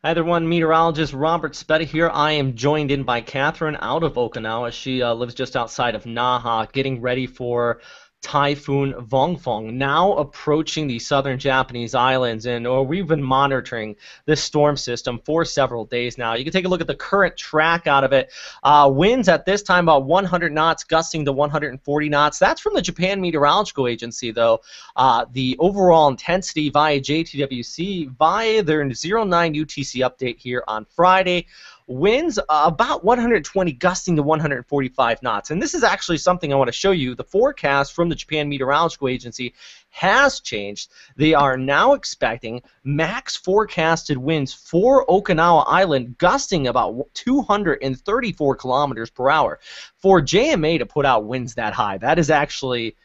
Hi there, one meteorologist Robert Spetta here. I am joined in by Catherine out of Okinawa. She lives just outside of Naha, getting ready for Typhoon Vongfong, now approaching the southern Japanese islands. And we've been monitoring this storm system for several days now. You can take a look at the current track out of it. Winds at this time about 100 knots, gusting to 140 knots. That's from the Japan Meteorological Agency, though. The overall intensity via JTWC, via their 09 UTC update here on Friday. Winds about 120, gusting to 145 knots. And this is actually something I want to show you. The forecast from the Japan Meteorological Agency has changed. They are now expecting max forecasted winds for Okinawa Island gusting about 234 kilometers per hour. For JMA to put out winds that high, that is actually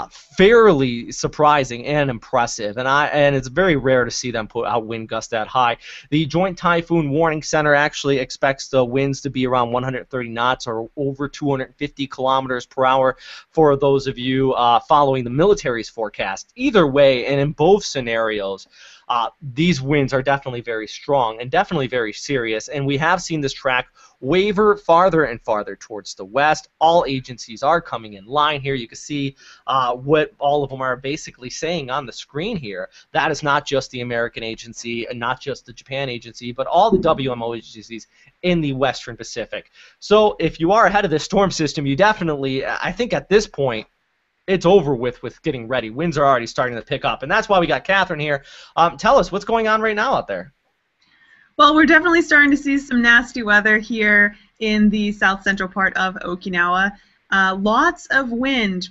fairly surprising and impressive, and it's very rare to see them put out wind gusts that high. The Joint Typhoon Warning Center actually expects the winds to be around 130 knots or over 250 kilometers per hour for those of you following the military's forecast. Either way, and in both scenarios, these winds are definitely very strong and definitely very serious, and we have seen this track waver farther and farther towards the west. All agencies are coming in line here. You can see what all of them are basically saying on the screen here. That is not just the American agency and not just the Japan agency, but all the WMO agencies in the Western Pacific. So if you are ahead of this storm system, you definitely, I think at this point, it's over with getting ready. Winds are already starting to pick up, and that's why we got Catherine here. Tell us, what's going on right now out there? Well, we're definitely starting to see some nasty weather here in the south-central part of Okinawa. Lots of wind.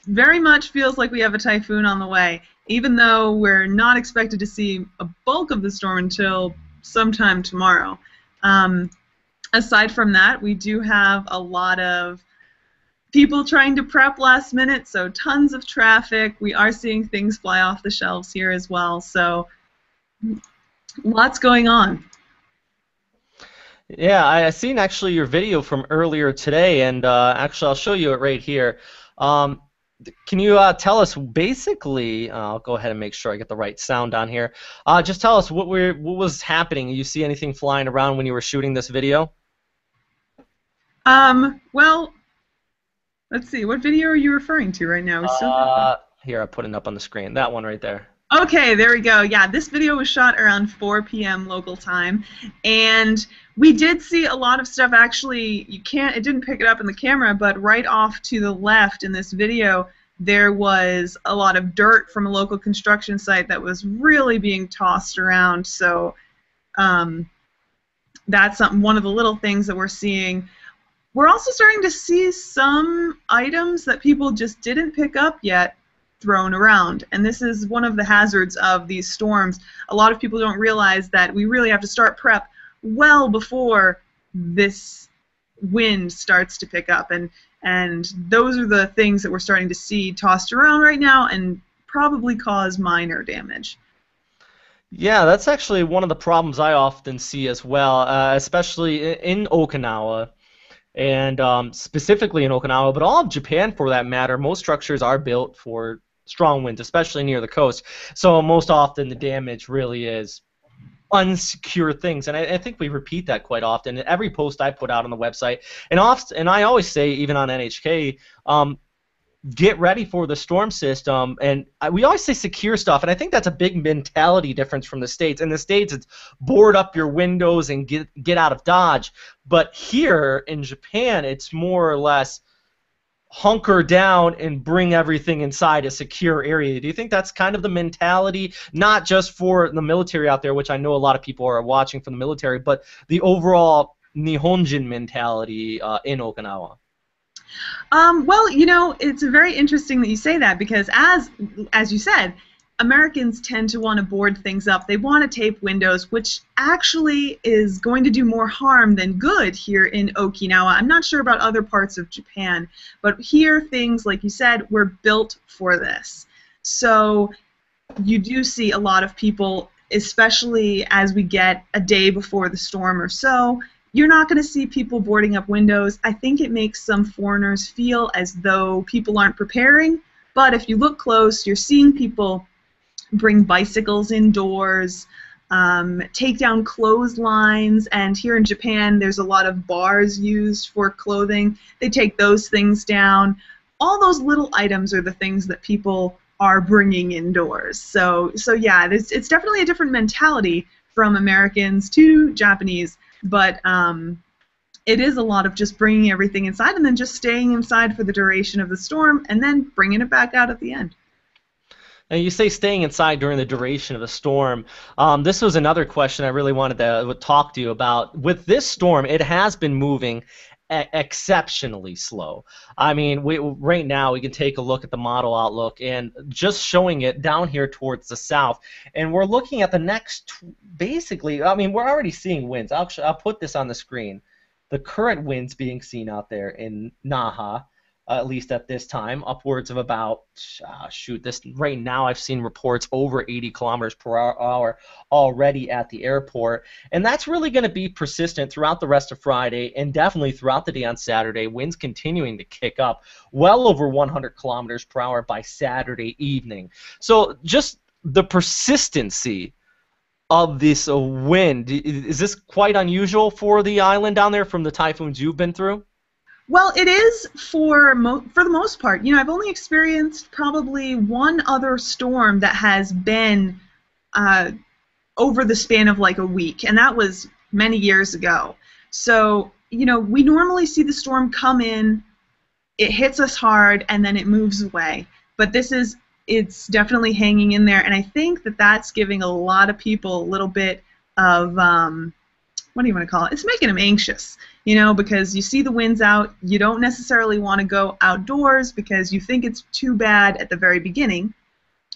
Very much feels like we have a typhoon on the way, even though we're not expected to see a bulk of the storm until sometime tomorrow. Aside from that, we do have a lot of people trying to prep last minute, so tons of traffic. We are seeing things fly off the shelves here as well, so lots going on. Yeah, I seen actually your video from earlier today, and actually I'll show you it right here. Can you tell us basically, I'll go ahead and make sure I get the right sound on here. Just tell us what was happening. You see anything flying around when you were shooting this video? Well, let's see. What video are you referring to right now? Here, I put it up on the screen. That one right there. Okay, there we go. Yeah, this video was shot around 4 p.m. local time, and we did see a lot of stuff. Actually, it didn't pick it up in the camera, but right off to the left in this video, there was a lot of dirt from a local construction site that was really being tossed around. So that's one of the little things that we're seeing. We're also starting to see some items that people just didn't pick up yet thrown around, and this is one of the hazards of these storms. A lot of people don't realize that we really have to start prep well before this wind starts to pick up, and those are the things that we're starting to see tossed around right now and probably cause minor damage. Yeah, that's actually one of the problems I often see as well, especially in Okinawa. And specifically in Okinawa, but all of Japan for that matter. Most structures are built for strong winds, especially near the coast. So most often the damage really is unsecure things, and I think we repeat that quite often. Every post I put out on the website, and I always say, even on NHK, get ready for the storm system, and we always say secure stuff, and I think that's a big mentality difference from the States. In the States, it's board up your windows and get out of Dodge, but here in Japan, it's more or less hunker down and bring everything inside a secure area. Do you think that's kind of the mentality, not just for the military out there, which I know a lot of people are watching from the military, but the overall Nihonjin mentality in Okinawa? Well, you know, it's very interesting that you say that, because as you said, Americans tend to want to board things up. They want to tape windows, which actually is going to do more harm than good here in Okinawa. I'm not sure about other parts of Japan, but here things, like you said, were built for this. So you do see a lot of people, especially as we get a day before the storm or so, you're not going to see people boarding up windows. I think it makes some foreigners feel as though people aren't preparing, but if you look close, you're seeing people bring bicycles indoors. take down clotheslines, and here in Japan there's a lot of bars used for clothing. They take those things down. All those little items are the things that people are bringing indoors. So yeah, it's definitely a different mentality from Americans to Japanese, but it is a lot of just bringing everything inside and then just staying inside for the duration of the storm and then bringing it back out at the end. And you say staying inside during the duration of the storm. This was another question I really wanted to talk to you about. With this storm, it has been moving exceptionally slow. I mean, right now we can take a look at the model outlook and just showing it down here towards the south, and we're looking at the next, basically, I mean, we're already seeing winds. I'll put this on the screen. The current winds being seen out there in Naha, at least at this time, upwards of about, this right now I've seen reports over 80 kilometers per hour already at the airport. And that's really going to be persistent throughout the rest of Friday and definitely throughout the day on Saturday. Winds continuing to kick up well over 100 kilometers per hour by Saturday evening. So just the persistency of this wind, is this quite unusual for the island down there from the typhoons you've been through? Well, it is for the most part. You know, I've only experienced probably one other storm that has been over the span of like a week, and that was many years ago. So, you know, we normally see the storm come in, it hits us hard, and then it moves away. But it's definitely hanging in there, and I think that that's giving a lot of people a little bit of, what do you want to call it? It's making them anxious, you know, because you see the winds out, you don't necessarily want to go outdoors because you think it's too bad at the very beginning,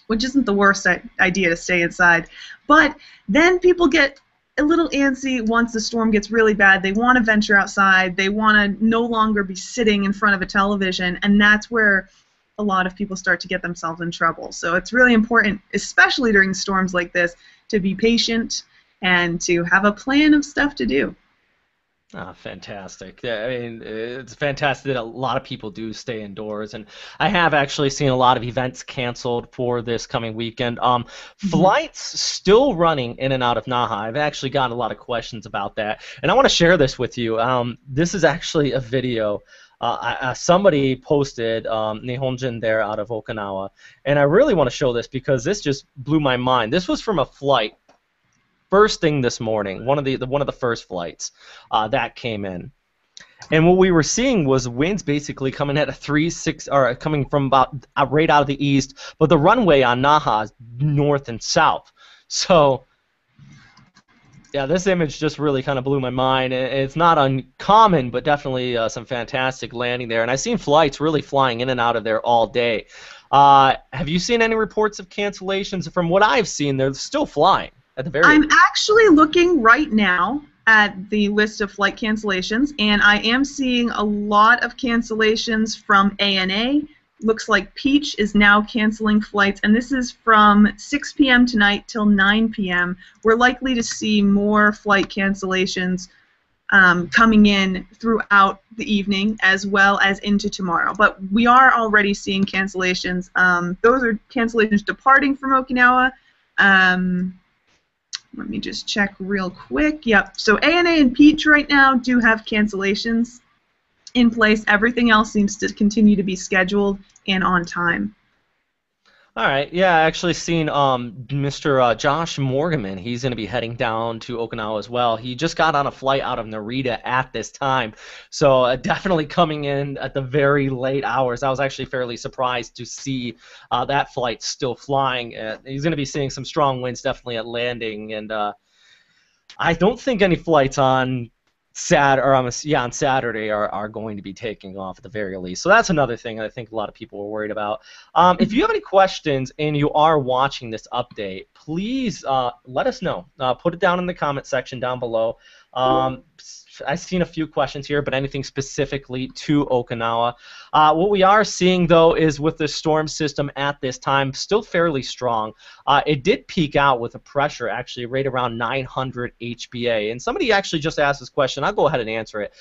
which isn't the worst idea to stay inside. But then people get a little antsy once the storm gets really bad. They want to venture outside. They want to no longer be sitting in front of a television, and that's where a lot of people start to get themselves in trouble. So it's really important, especially during storms like this, to be patient and to have a plan of stuff to do. Oh, fantastic. Yeah, I mean, it's fantastic that a lot of people do stay indoors, and I have actually seen a lot of events canceled for this coming weekend. Flights still running in and out of Naha. I've actually gotten a lot of questions about that, and I want to share this with you. This is actually a video somebody posted, Nihonjin there out of Okinawa, and I really want to show this because this just blew my mind. This was from a flight first thing this morning, one of the first flights that came in, and what we were seeing was winds basically coming at a 3-6, or coming from about right out of the east, but the runway on Naha is north and south. So yeah, this image just really kind of blew my mind. It's not uncommon, but definitely some fantastic landing there. And I've seen flights really flying in and out of there all day. Have you seen any reports of cancellations? From what I've seen, they're still flying at the very I'm actually looking right now at the list of flight cancellations, and I am seeing a lot of cancellations from ANA. Looks like Peach is now canceling flights, and this is from 6 p.m. tonight till 9 p.m. We're likely to see more flight cancellations coming in throughout the evening as well as into tomorrow. But we are already seeing cancellations. Those are cancellations departing from Okinawa. Let me just check real quick. Yep, so ANA and Peach right now do have cancellations in place. Everything else seems to continue to be scheduled and on time. All right, yeah, I actually seen Mr. Josh Morgan. He's going to be heading down to Okinawa as well. He just got on a flight out of Narita at this time, so definitely coming in at the very late hours. I was actually fairly surprised to see that flight still flying. He's going to be seeing some strong winds definitely at landing, and I don't think any flights on Saturday are going to be taking off at the very least. So that's another thing I think a lot of people are worried about. If you have any questions and you are watching this update, please let us know. Put it down in the comment section down below. I've seen a few questions here, but anything specifically to Okinawa. What we are seeing, though, is with the storm system at this time, still fairly strong. It did peak out with a pressure actually right around 900 HPA. And somebody actually just asked this question. I'll go ahead and answer it.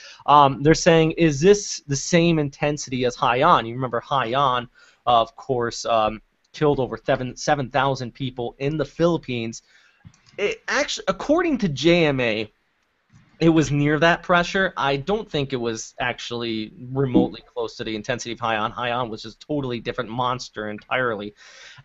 They're saying, is this the same intensity as Haiyan? You remember Haiyan, of course, killed over 7,000 people in the Philippines. Actually, according to JMA, it was near that pressure. I don't think it was actually remotely close to the intensity of Haiyan. Haiyan was just a totally different monster entirely.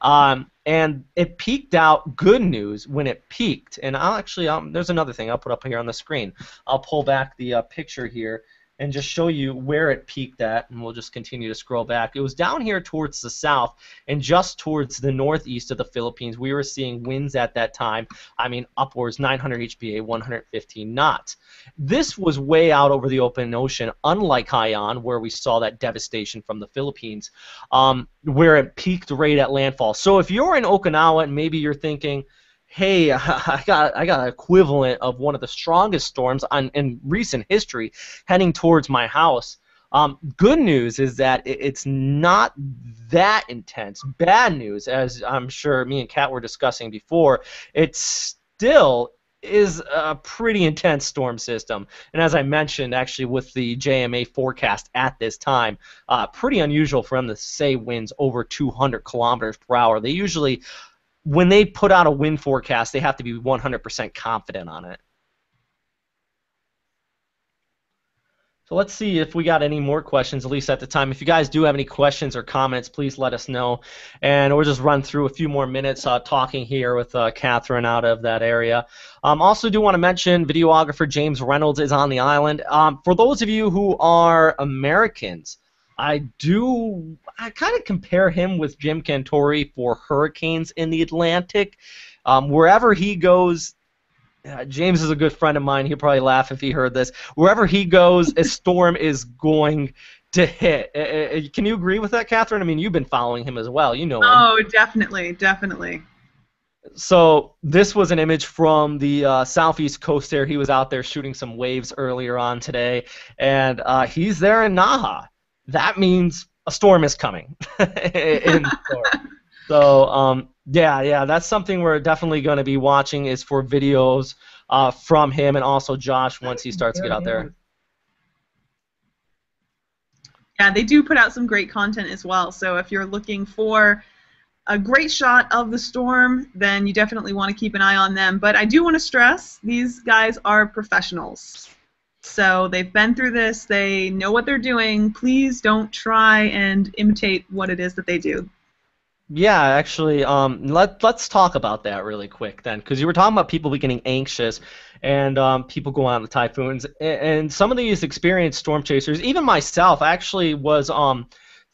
And it peaked out, good news, when it peaked. And I'll actually, there's another thing I'll put up here on the screen. I'll pull back the picture here and just show you where it peaked at, and we'll just continue to scroll back. It was down here towards the south and just towards the northeast of the Philippines. We were seeing winds at that time, I mean, upwards 900 HPA, 115 knots. This was way out over the open ocean, unlike Haiyan, where we saw that devastation from the Philippines, where it peaked right at landfall. So if you're in Okinawa and maybe you're thinking, hey, I got an equivalent of one of the strongest storms in recent history heading towards my house. Good news is that it's not that intense. Bad news, as I'm sure me and Kat were discussing before, it still is a pretty intense storm system. And as I mentioned, actually, with the JMA forecast at this time, pretty unusual for them to say winds over 200 kilometers per hour. They usually, when they put out a wind forecast, they have to be 100% confident on it. So let's see if we got any more questions, at least at the time. If you guys do have any questions or comments, please let us know. And we'll just run through a few more minutes talking here with Catherine out of that area. Also do want to mention videographer James Reynolds is on the island. For those of you who are Americans, I kind of compare him with Jim Cantori for hurricanes in the Atlantic. Wherever he goes, James is a good friend of mine. He'll probably laugh if he heard this. Wherever he goes, a storm is going to hit. Can you agree with that, Catherine? I mean, you've been following him as well. You know him. Oh, definitely, definitely. So this was an image from the southeast coast there. He was out there shooting some waves earlier on today, and he's there in Naha. That means a storm is coming in Florida. So, yeah, that's something we're definitely going to be watching is for videos from him and also Josh once he starts to get out there. Yeah, they do put out some great content as well. So if you're looking for a great shot of the storm, then you definitely want to keep an eye on them. But I do want to stress, these guys are professionals. So they've been through this. They know what they're doing. Please don't try and imitate what it is that they do. Yeah, actually, let's talk about that really quick then, because you were talking about people getting anxious and people going on the typhoons, and some of these experienced storm chasers, even myself, actually was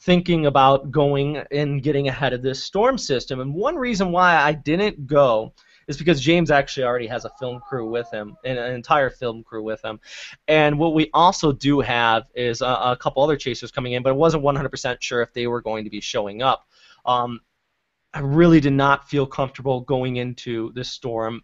thinking about going and getting ahead of this storm system. And one reason why I didn't go is because James actually already has a film crew with him, an entire film crew with him. And what we also do have is a couple other chasers coming in, but I wasn't 100% sure if they were going to be showing up. I really did not feel comfortable going into this storm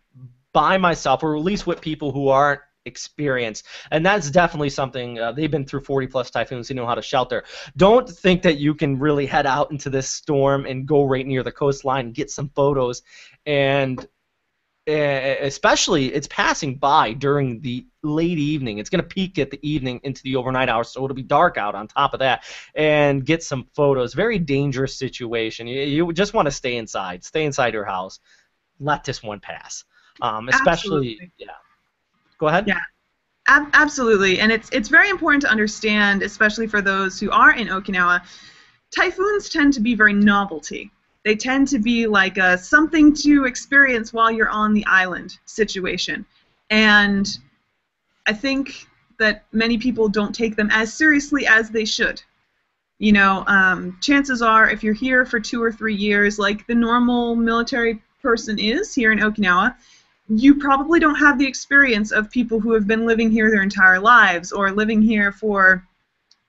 by myself, or at least with people who aren't experienced. And that's definitely something, they've been through 40-plus typhoons, they know how to shelter. Don't think that you can really head out into this storm and go right near the coastline and get some photos. And especially, it's passing by during the late evening. It's going to peak at the evening into the overnight hours, so it'll be dark out on top of that, and get some photos. Very dangerous situation. You just want to stay inside your house. Let this one pass. Especially, absolutely. Yeah. Go ahead. Yeah, absolutely. And it's very important to understand, especially for those who are in Okinawa, typhoons tend to be very novelty. They tend to be like a something to experience while you're on the island situation. And I think that many people don't take them as seriously as they should. You know, chances are if you're here for 2 or 3 years, like the normal military person is here in Okinawa, you probably don't have the experience of people who have been living here their entire lives, or living here for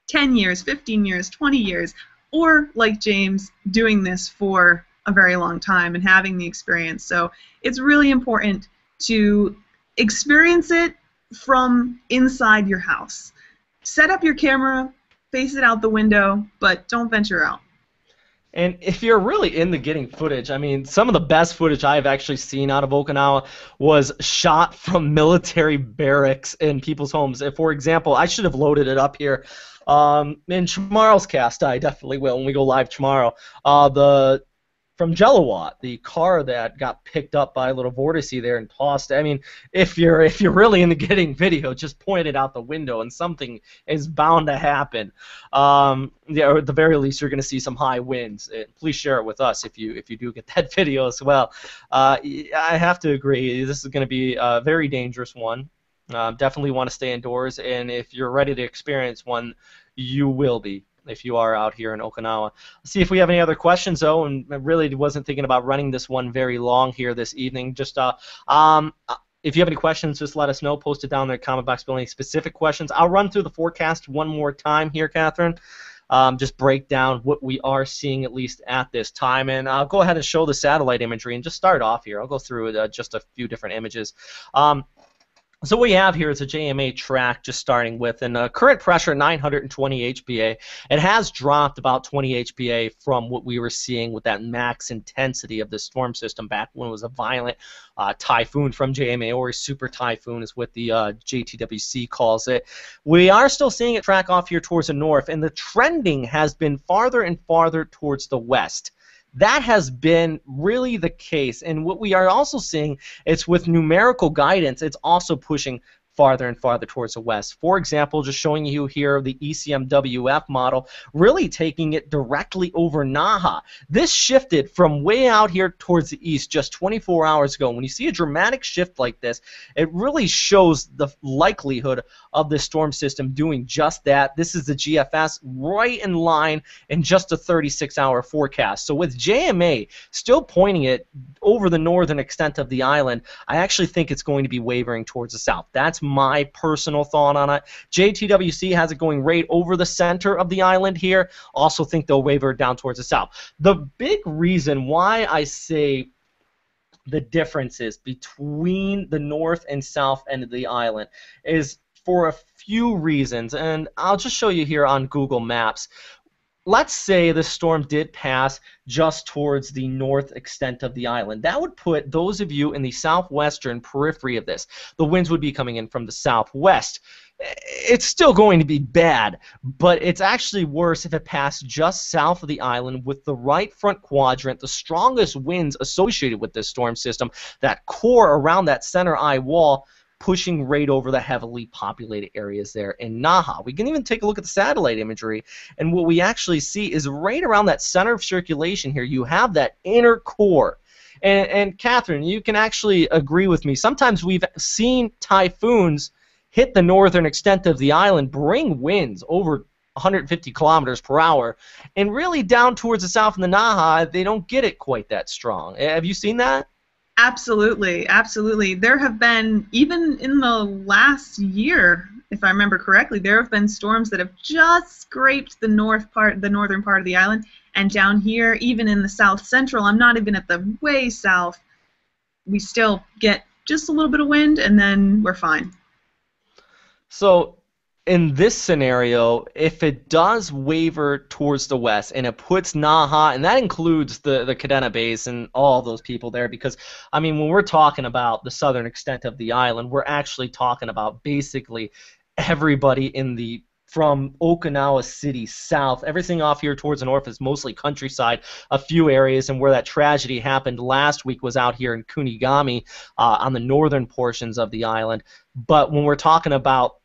10 years, 15 years, 20 years, or, like James, doing this for a very long time and having the experience. So it's really important to experience it from inside your house. Set up your camera, face it out the window, but don't venture out. And if you're really into getting footage, I mean, some of the best footage I've actually seen out of Okinawa was shot from military barracks in people's homes. For example, I should have loaded it up here. In tomorrow's cast, I definitely will when we go live tomorrow. The from Jelawat, the car that got picked up by a little vortice there and tossed. I mean, if you're really into getting video, just point it out the window, and something is bound to happen. Yeah, or at the very least, you're going to see some high winds. Please share it with us if you do get that video as well. I have to agree, this is going to be a very dangerous one. Definitely want to stay indoors, and if you're ready to experience one, you will be if you are out here in Okinawa. Let's see if we have any other questions, though, and I really wasn't thinking about running this one very long here this evening. Just if you have any questions, just let us know. Post it down there in the comment box below, any specific questions. I'll run through the forecast one more time here, Catherine. Just break down what we are seeing at least at this time. And I'll go ahead and show the satellite imagery and just start off here. I'll go through just a few different images. So what we have here is a JMA track just starting with, and current pressure 920 HPA. It has dropped about 20 HPA from what we were seeing with that max intensity of the storm system back when it was a violent typhoon from JMA, or a super typhoon is what the JTWC calls it. We are still seeing it track off here towards the north, and the trending has been farther and farther towards the west. That has been really the case, and what we are also seeing is with numerical guidance, it's also pushing farther and farther towards the west. For example, just showing you here the ECMWF model, really taking it directly over Naha. This shifted from way out here towards the east just 24 hours ago. When you see a dramatic shift like this, it really shows the likelihood of the storm system doing just that. This is the GFS right in line in just a 36-hour forecast. So with JMA still pointing it over the northern extent of the island, I actually think it's going to be wavering towards the south. That's my personal thought on it. JTWC has it going right over the center of the island here. Also think they'll waver down towards the south. The big reason why I say the differences between the north and south end of the island is for a few reasons, and I'll just show you here on Google Maps. Let's say the storm did pass just towards the north extent of the island. That would put those of you in the southwestern periphery of this. The winds would be coming in from the southwest. It's still going to be bad, but it's actually worse if it passed just south of the island with the right front quadrant, the strongest winds associated with this storm system, that core around that center eye wall, pushing right over the heavily populated areas there in Naha. We can even take a look at the satellite imagery, and what we actually see is right around that center of circulation here, you have that inner core. And Catherine, you can actually agree with me. Sometimes we've seen typhoons hit the northern extent of the island, bring winds over 150 kilometers per hour, and really down towards the south in the Naha, they don't get it quite that strong. Have you seen that? Absolutely, absolutely. There have been, even in the last year, if I remember correctly, there have been storms that have just scraped the northern part of the island, and down here, even in the south central, I'm not even at the way south, we still get just a little bit of wind, and then we're fine. So in this scenario, if it does waver towards the west and it puts Naha, and that includes the Kadena Bays and all those people there, because, I mean, when we're talking about the southern extent of the island, we're actually talking about basically everybody in the from Okinawa City south. Everything off here towards the north is mostly countryside, a few areas, and where that tragedy happened last week was out here in Kunigami on the northern portions of the island. But when we're talking about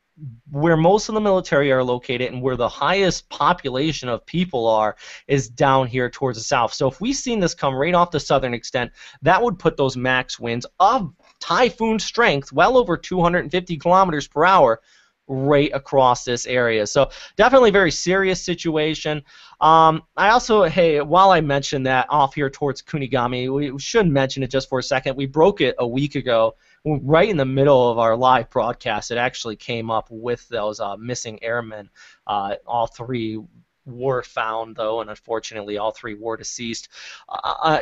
where most of the military are located and where the highest population of people are is down here towards the south. So if we've seen this come right off the southern extent, that would put those max winds of typhoon strength, well over 250 kilometers per hour, right across this area. So definitely a very serious situation. I also, hey, while I mentioned that off here towards Kunigami, we should mention it just for a second. We broke it a week ago. Right in the middle of our live broadcast, it actually came up with those missing airmen. All three were found, though, and unfortunately all three were deceased.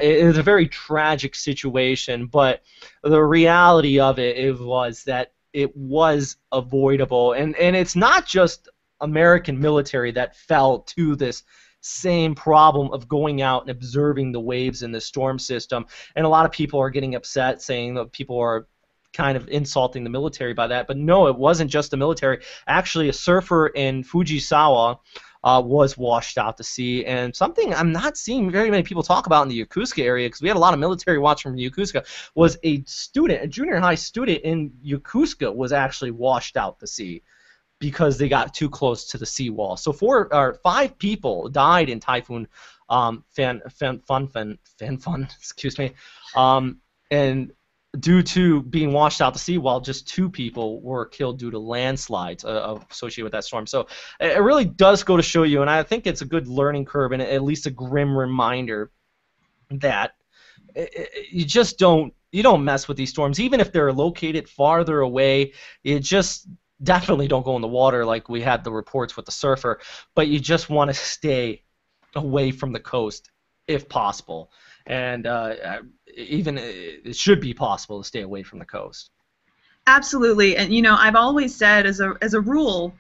It was a very tragic situation, but the reality of it was that it was avoidable. And it's not just American military that fell to this same problem of going out and observing the waves in the storm system. And a lot of people are getting upset, saying that people are kind of insulting the military by that. But no, it wasn't just the military. Actually, a surfer in Fujisawa was washed out to sea. And something I'm not seeing very many people talk about in the Yokosuka area, because we had a lot of military watch from Yokosuka, was a student, a junior high student in Yokosuka, was actually washed out to sea because they got too close to the seawall. So 5 people died in Typhoon Fun, excuse me, and due to being washed out to sea, while just 2 people were killed due to landslides associated with that storm. So it really does go to show you, and I think it's a good learning curve and at least a grim reminder that you just don't mess with these storms, even if they're located farther away. You just definitely don't go in the water like we had the reports with the surfer, but you just want to stay away from the coast if possible. And even it should be possible to stay away from the coast. Absolutely. And I've always said as a rule,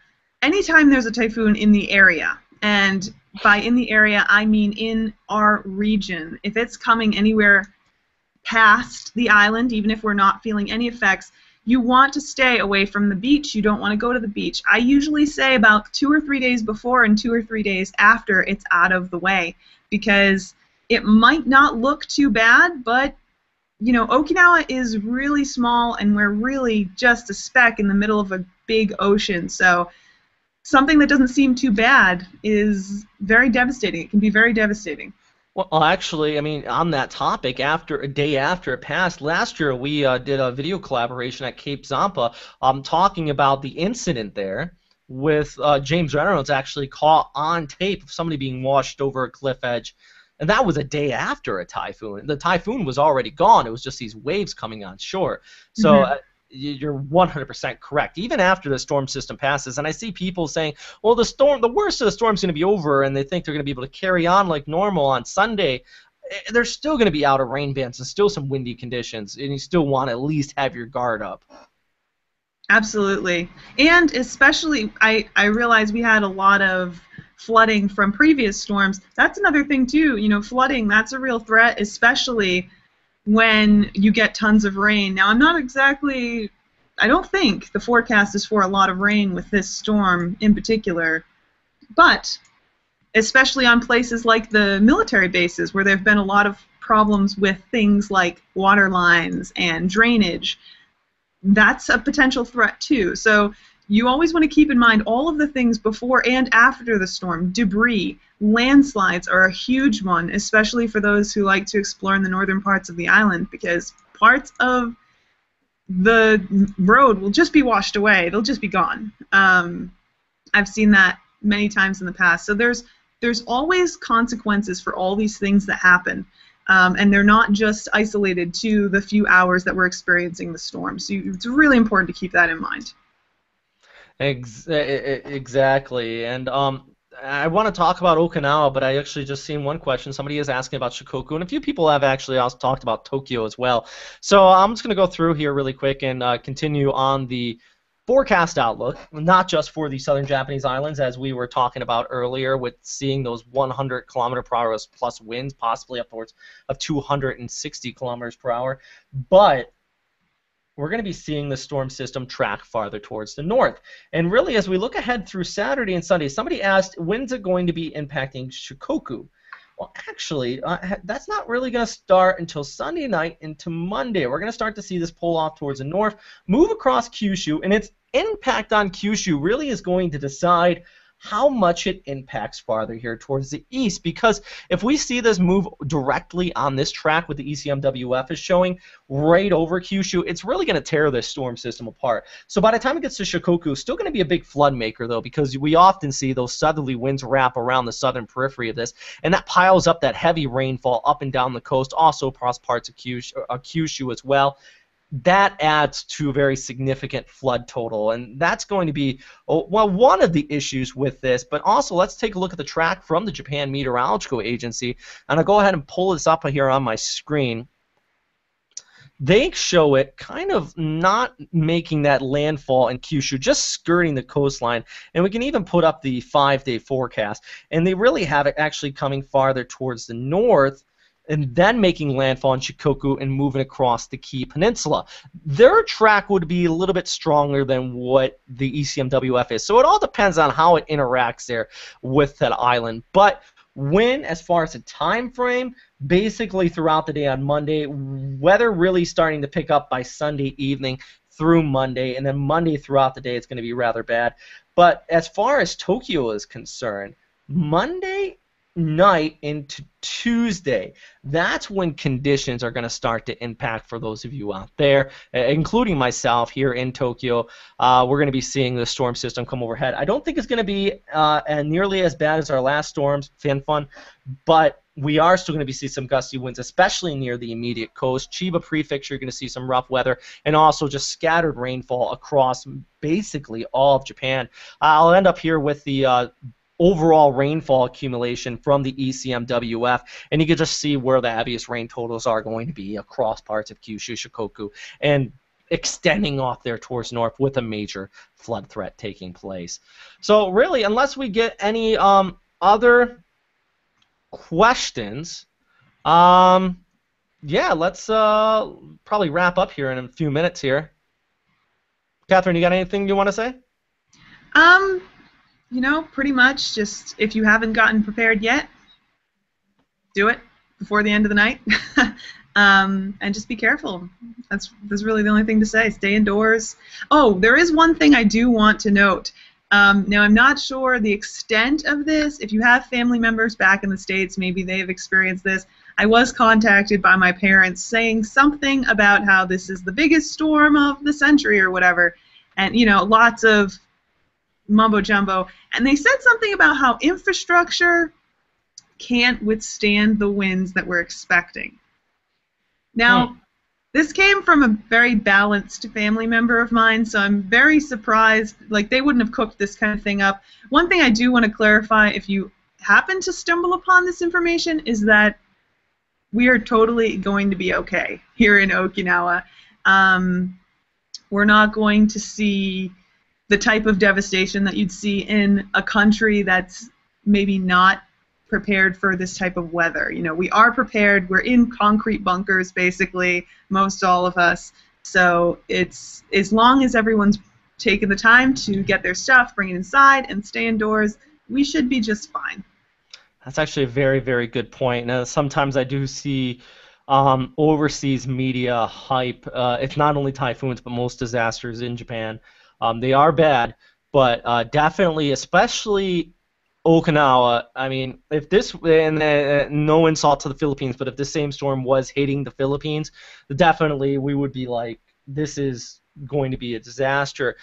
anytime there's a typhoon in the area, and by in the area I mean in our region, if it's coming anywhere past the island, even if we're not feeling any effects, you want to stay away from the beach. You don't want to go to the beach. I usually say about 2 or 3 days before and 2 or 3 days after it's out of the way, because it might not look too bad, but Okinawa is really small, and we're really just a speck in the middle of a big ocean. So something that doesn't seem too bad is very devastating. It can be very devastating. Well, actually, I mean, on that topic, a day after it passed, last year we did a video collaboration at Cape Zampa, talking about the incident there with James Reynolds actually caught on tape of somebody being washed over a cliff edge, and that was a day after a typhoon. The typhoon was already gone. It was just these waves coming on shore. So you're 100% correct. Even after the storm system passes, and I see people saying, well, the worst of the storm's going to be over, and they think they're going to be able to carry on like normal on Sunday. There's still going to be outer rain bands and still some windy conditions, and you still want to at least have your guard up. Absolutely. And especially, I realize we had a lot of flooding from previous storms. That's another thing too. Flooding, that's a real threat, especially when you get tons of rain. Now, I don't think the forecast is for a lot of rain with this storm in particular, but especially on places like the military bases where there have been a lot of problems with things like water lines and drainage, that's a potential threat too. So you always want to keep in mind all of the things before and after the storm. Debris, landslides are a huge one, especially for those who like to explore in the northern parts of the island, because parts of the road will just be washed away. They'll just be gone. I've seen that many times in the past. So there's always consequences for all these things that happen, and they're not just isolated to the few hours that we're experiencing the storm. So it's really important to keep that in mind. Exactly, and I want to talk about Okinawa, but I actually just seen one question. Somebody is asking about Shikoku, and a few people have actually also talked about Tokyo as well. So I'm just going to go through here really quick and continue on the forecast outlook, not just for the southern Japanese islands, as we were talking about earlier, with seeing those 100 kilometer per hour plus winds, possibly upwards of 260 kilometers per hour, but we're going to be seeing the storm system track farther towards the north. And really, as we look ahead through Saturday and Sunday, somebody asked, when's it going to be impacting Shikoku? Well, actually, that's not really going to start until Sunday night into Monday. We're going to start to see this pull off towards the north, move across Kyushu, and its impact on Kyushu really is going to decide how much it impacts farther here towards the east, because if we see this move directly on this track with the ECMWF is showing right over Kyushu, it's really going to tear this storm system apart. So by the time it gets to Shikoku, it's still going to be a big flood maker, though, because we often see those southerly winds wrap around the southern periphery of this, and that piles up that heavy rainfall up and down the coast, also across parts of Kyushu as well. That adds to a very significant flood total, and that's going to be, well, one of the issues with this. But also, let's take a look at the track from the Japan Meteorological Agency, and I'll go ahead and pull this up here on my screen. They show it kind of not making that landfall in Kyushu, just skirting the coastline, and we can even put up the 5-day forecast, and they really have it actually coming farther towards the north and then making landfall in Shikoku and moving across the Kii Peninsula. Their track would be a little bit stronger than what the ECMWF is. So it all depends on how it interacts there with that island. But when, as far as the time frame, basically throughout the day on Monday, weather really starting to pick up by Sunday evening through Monday, and then Monday throughout the day it's going to be rather bad. But as far as Tokyo is concerned, Monday night into Tuesday, that's when conditions are going to start to impact for those of you out there, including myself here in Tokyo. We're going to be seeing the storm system come overhead. I don't think it's going to be nearly as bad as our last storms, Fun, but we are still going to be seeing some gusty winds, especially near the immediate coast. Chiba Prefecture, you're going to see some rough weather, and also just scattered rainfall across basically all of Japan. I'll end up here with the overall rainfall accumulation from the ECMWF, and you can just see where the heaviest rain totals are going to be across parts of Kyushu, Shikoku, and extending off there towards north with a major flood threat taking place. So really, unless we get any other questions, yeah, let's probably wrap up here in a few minutes here. Catherine, you got anything you want to say? You know, pretty much just if you haven't gotten prepared yet, do it before the end of the night. And just be careful. That's really the only thing to say. Stay indoors. Oh, there is one thing I do want to note. Now, I'm not sure the extent of this. If you have family members back in the States, maybe they've experienced this. I was contacted by my parents saying something about how this is the biggest storm of the century or whatever. And, you know, lots of mumbo-jumbo. And they said something about how infrastructure can't withstand the winds that we're expecting. Now, this came from a very balanced family member of mine, so I'm very surprised. Like, they wouldn't have cooked this kind of thing up. One thing I do want to clarify, if you happen to stumble upon this information, is that we are totally going to be okay here in Okinawa. We're not going to see the type of devastation that you'd see in a country that's maybe not prepared for this type of weather. You know, we are prepared. We're in concrete bunkers, basically, most all of us. So it's, as long as everyone's taken the time to get their stuff, bring it inside, and stay indoors, we should be just fine. That's actually a very, very good point. Now, sometimes I do see overseas media hype. It's not only typhoons, but most disasters in Japan. They are bad, but definitely, especially Okinawa. I mean, if this, and no insult to the Philippines, but if this same storm was hitting the Philippines, definitely we would be like, this is going to be a disaster.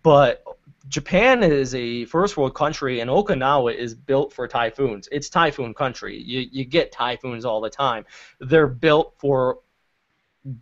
But Japan is a first world country, and Okinawa is built for typhoons. It's typhoon country. You get typhoons all the time. They're built for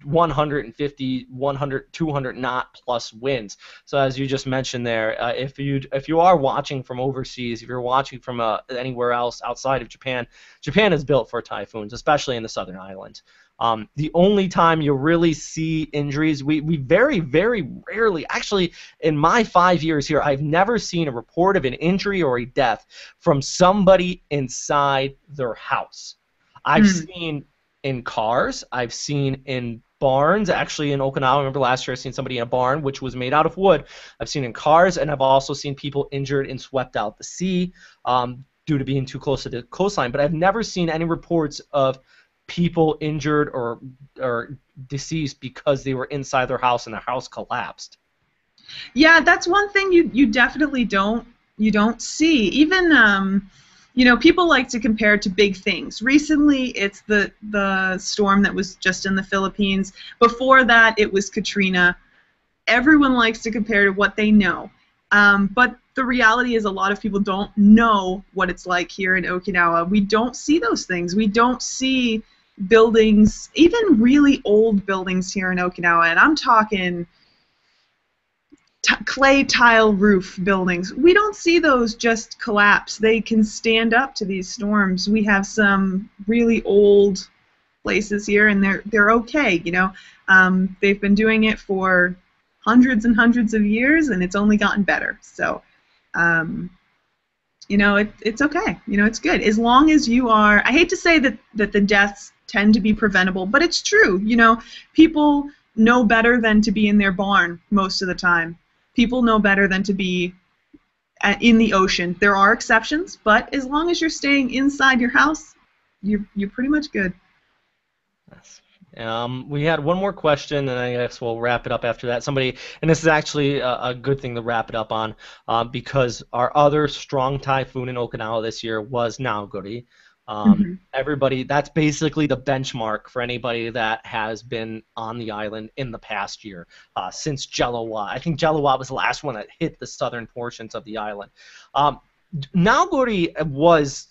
150, 100, 200 knot plus winds. So as you just mentioned there, if you are watching from overseas, if you're watching from anywhere else outside of Japan, Japan is built for typhoons, especially in the southern islands. The only time you really see injuries, we very, very rarely, actually in my 5 years here, I've never seen a report of an injury or a death from somebody inside their house. I've seen in cars, I've seen in barns. Actually, in Okinawa, I remember last year I seen somebody in a barn which was made out of wood. I've seen in cars, and I've also seen people injured and swept out the sea due to being too close to the coastline. But I've never seen any reports of people injured or deceased because they were inside their house and their house collapsed. Yeah, that's one thing you definitely don't see. Even you know, people like to compare to big things. Recently, it's the storm that was just in the Philippines. Before that, it was Katrina. Everyone likes to compare to what they know. But the reality is a lot of people don't know what it's like here in Okinawa. We don't see those things. We don't see buildings, even really old buildings here in Okinawa. And I'm talking clay tile roof buildings. We don't see those just collapse. They can stand up to these storms. We have some really old places here, and they're okay. You know, they've been doing it for hundreds and hundreds of years, and it's only gotten better. So, you know, it's okay. You know, it's good as long as you are. I hate to say that the deaths tend to be preventable. But it's true, people know better than to be in their barn most of the time. People know better than to be in the ocean. There are exceptions, but as long as you're staying inside your house, you're pretty much good. Yes. We had one more question, and I guess we'll wrap it up after that. Somebody, and this is actually a good thing to wrap it up on, because our other strong typhoon in Okinawa this year was Naoguri. Hmm. Everybody, that's basically the benchmark for anybody that has been on the island in the past year, since Jellowa. I think Jellowa was the last one that hit the southern portions of the island. Um, Naoguri was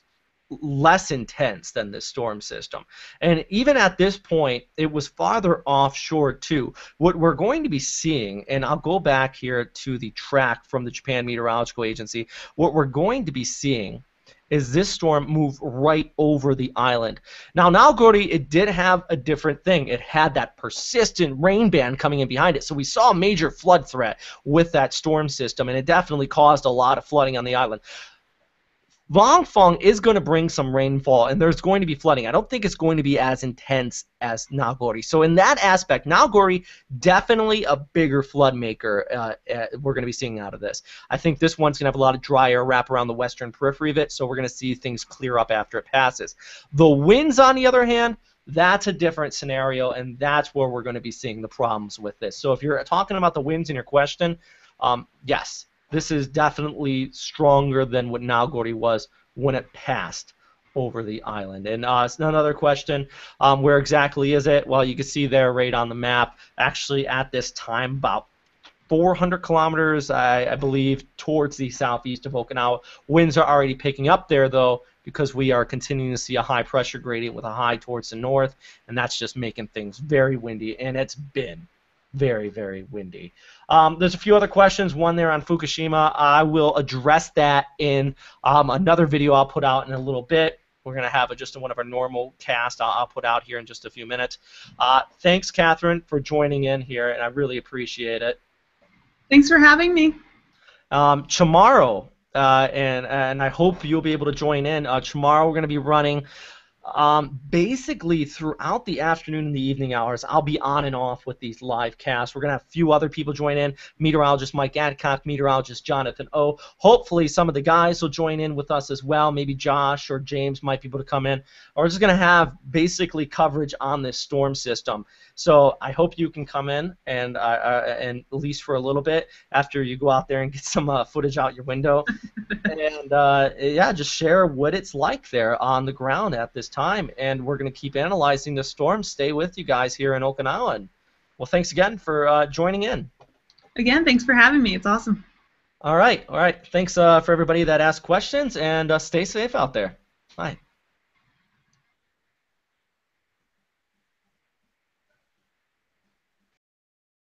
less intense than this storm system. And even at this point, it was farther offshore too. What we're going to be seeing, and I'll go back here to the track from the Japan Meteorological Agency, what we're going to be seeing is this storm move right over the island. Now, Naoguri, it did have a different thing. It had that persistent rain band coming in behind it. So we saw a major flood threat with that storm system, and it definitely caused a lot of flooding on the island. Vongfong is going to bring some rainfall, and there's going to be flooding. I don't think it's going to be as intense as Naoguri. So in that aspect, Naoguri, definitely a bigger flood maker we're going to be seeing out of this. I think this one's going to have a lot of dry air wrap around the western periphery of it, so we're going to see things clear up after it passes. The winds, on the other hand, that's a different scenario, and that's where we're going to be seeing the problems with this. So if you're talking about the winds in your question, yes, this is definitely stronger than what Naoguri was when it passed over the island. And another question, where exactly is it? Well, you can see there right on the map, actually at this time, about 400 kilometers, I believe, towards the southeast of Okinawa. Winds are already picking up there, though, because we are continuing to see a high pressure gradient with a high towards the north, and that's just making things very windy, and it's been very, very windy. There's a few other questions, one there on Fukushima. I will address that in another video I'll put out in a little bit. We're going to have just one of our normal casts I'll put out here in just a few minutes. Thanks, Catherine, for joining in here, and I really appreciate it. Thanks for having me. Tomorrow, and I hope you'll be able to join in. Tomorrow we're going to be running basically throughout the afternoon and the evening hours. I'll be on and off with these live casts. We're going to have a few other people join in. Meteorologist Mike Adcock, meteorologist Jonathan O. Hopefully some of the guys will join in with us as well. Maybe Josh or James might be able to come in. We're just going to have basically coverage on this storm system. So I hope you can come in and at least for a little bit after you go out there and get some footage out your window. And yeah, just share what it's like there on the ground at this time. And we're going to keep analyzing the storm. Stay with you guys here in Okinawa. And, well, thanks again for joining in. Again, thanks for having me. It's awesome. All right. Thanks for everybody that asked questions, and stay safe out there. Bye.